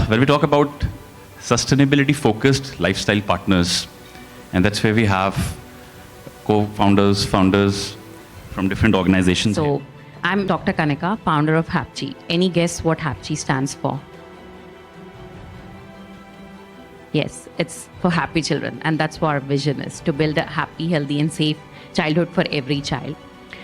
when we talk about sustainability-focused lifestyle partners, and that's where we have co-founders, founders from different organizations. So, I'm Dr. Kanika, founder of Hapchi. Any guess what Hapchi stands for? Yes, it's for happy children, and that's what our vision is, to build a happy, healthy, and safe childhood for every child.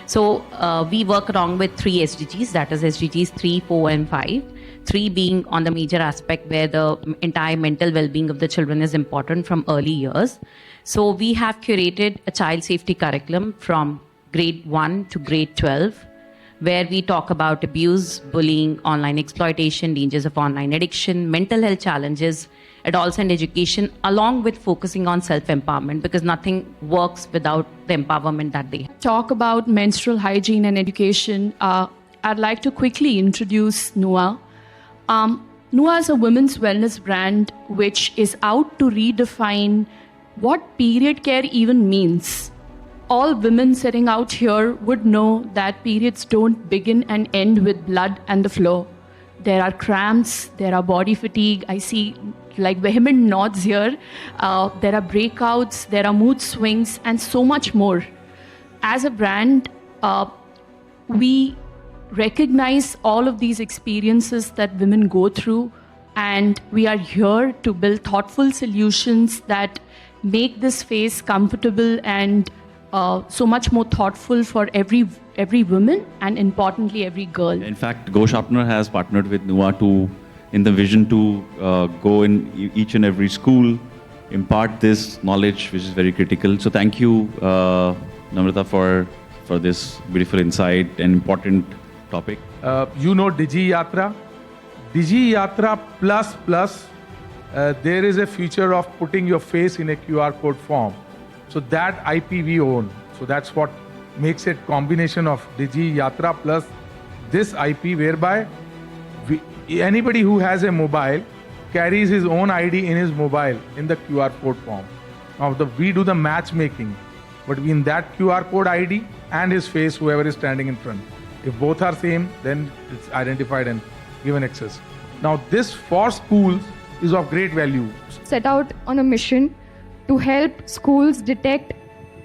So we work along with 3 SDGs, that is SDGs 3, 4, and 5. 3 being on the major aspect where the entire mental well-being of the children is important from early years. So we have curated a child safety curriculum from grade 1 to grade 12, where we talk about abuse, bullying, online exploitation, dangers of online addiction, mental health challenges, adolescent education, along with focusing on self-empowerment, because nothing works without the empowerment that they have. Talk about menstrual hygiene and education. I'd like to quickly introduce Nua. Nua is a women's wellness brand which is out to redefine what period care even means. All women sitting out here would know that periods don't begin and end with blood and the flow. There are cramps, there are body fatigue. I see like vehement nods here. There are breakouts, there are mood swings, and so much more. As a brand, we recognize all of these experiences that women go through, and we are here to build thoughtful solutions that make this phase comfortable and so much more thoughtful for every woman, and importantly every girl. In fact, Go Sharpener has partnered with Nua in the vision to go in each and every school, impart this knowledge, which is very critical. So thank you, Namrata, for this beautiful insight and important topic. You know Digi Yatra? Digi Yatra Plus, there is a feature of putting your face in a QR code form. So that IP we own. So that's what makes it combination of Digi Yatra plus this IP, whereby anybody who has a mobile carries his own ID in his mobile in the QR code form. Now we do the matchmaking between that QR code ID and his face, whoever is standing in front. If both are same, then it's identified and given access. Now this for schools is of great value. Set out on a mission to help schools detect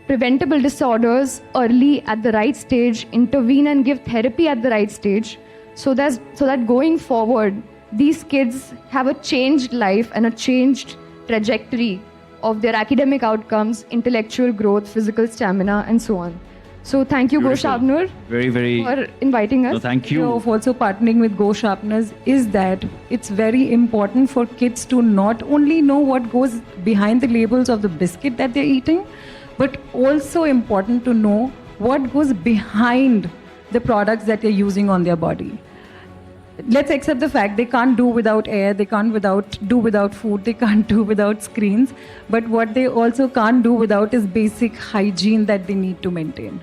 preventable disorders early at the right stage, intervene and give therapy at the right stage, so that going forward, these kids have a changed life and a changed trajectory of their academic outcomes, intellectual growth, physical stamina, and so on. So thank you, Go Sharpener, very for inviting us. No, thank you. Of also partnering with Go Sharpeners is that it's very important for kids to not only know what goes behind the labels of the biscuit that they're eating, but also important to know what goes behind the products that they're using on their body. Let's accept the fact they can't do without air, they can't do without food, they can't do without screens, but what they also can't do without is basic hygiene that they need to maintain.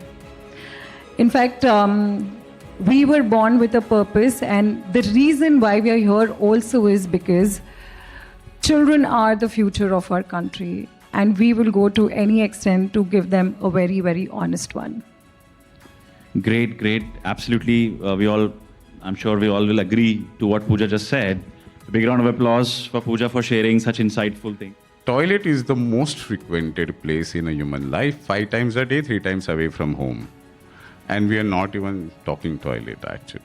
In fact, we were born with a purpose, and the reason why we are here also is because children are the future of our country, and we will go to any extent to give them a very, very honest one. Great. Absolutely. I'm sure we all will agree to what Pooja just said. A big round of applause for Pooja for sharing such insightful things. Toilet is the most frequented place in a human life, 5 times a day, 3 times away from home. And we are not even talking toilet actually.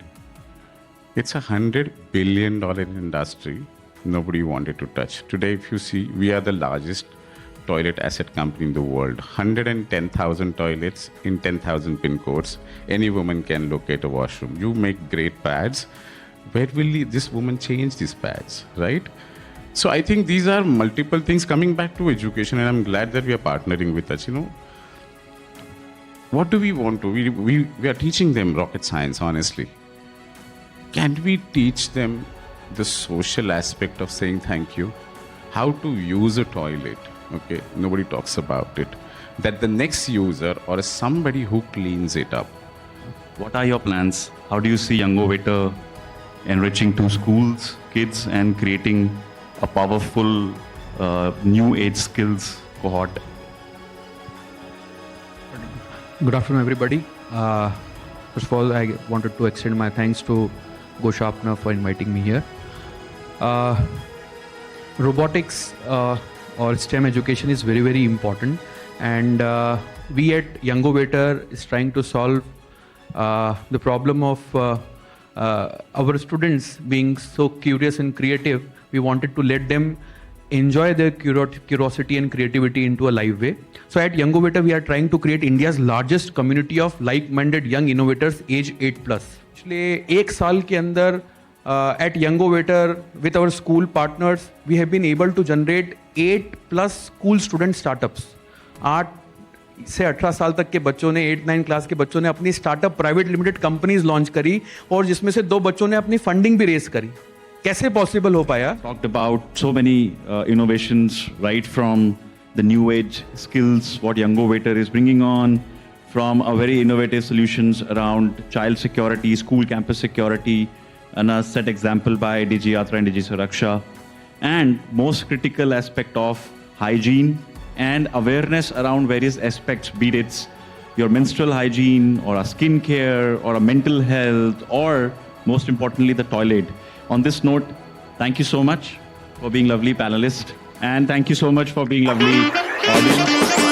It's $100 billion industry nobody wanted to touch. Today, if you see, we are the largest toilet asset company in the world. 110,000 toilets in 10,000 pin codes. Any woman can locate a washroom. You make great pads. Where will this woman change these pads, right? So I think these are multiple things coming back to education, and I'm glad that we are partnering with us. What do we want to? We are teaching them rocket science, honestly. Can we teach them the social aspect of saying thank you? How to use a toilet? Okay, nobody talks about it. That the next user or somebody who cleans it up. What are your plans? How do you see Young Innovator enriching to schools, kids, and creating a powerful new age skills cohort? Good afternoon, everybody. First of all, I wanted to extend my thanks to Go Sharpener for inviting me here. Robotics or STEM education is very, very important. And we at Youngovator is trying to solve the problem of our students being so curious and creative. We wanted to let them enjoy their curiosity and creativity into a live way. So at Youngovator, we are trying to create India's largest community of like-minded young innovators age 8+. पिछले एक साल के अंदर at Youngovator with our school partners, we have been able to generate 8+ school student startups. 8 से 18 साल तक के बच्चों ने 8-9 क्लास के बच्चों ने अपनी startup private limited companies launch करी और जिसमें से 2 बच्चों ने अपनी फंडिंग भी रेज करी. कैसे पॉसिबल हो पाया? Talked about so many innovations, right from the new age skills, what Youngovator is bringing on, from a very innovative solutions around child security, school campus security, and a set example by Digi Yatra and Digi Suraksha, and most critical aspect of hygiene and awareness around various aspects, be it your menstrual hygiene or a skin care or a mental health or most importantly the toilet. On this note, thank you so much for being lovely panelists and thank you so much for being lovely audience.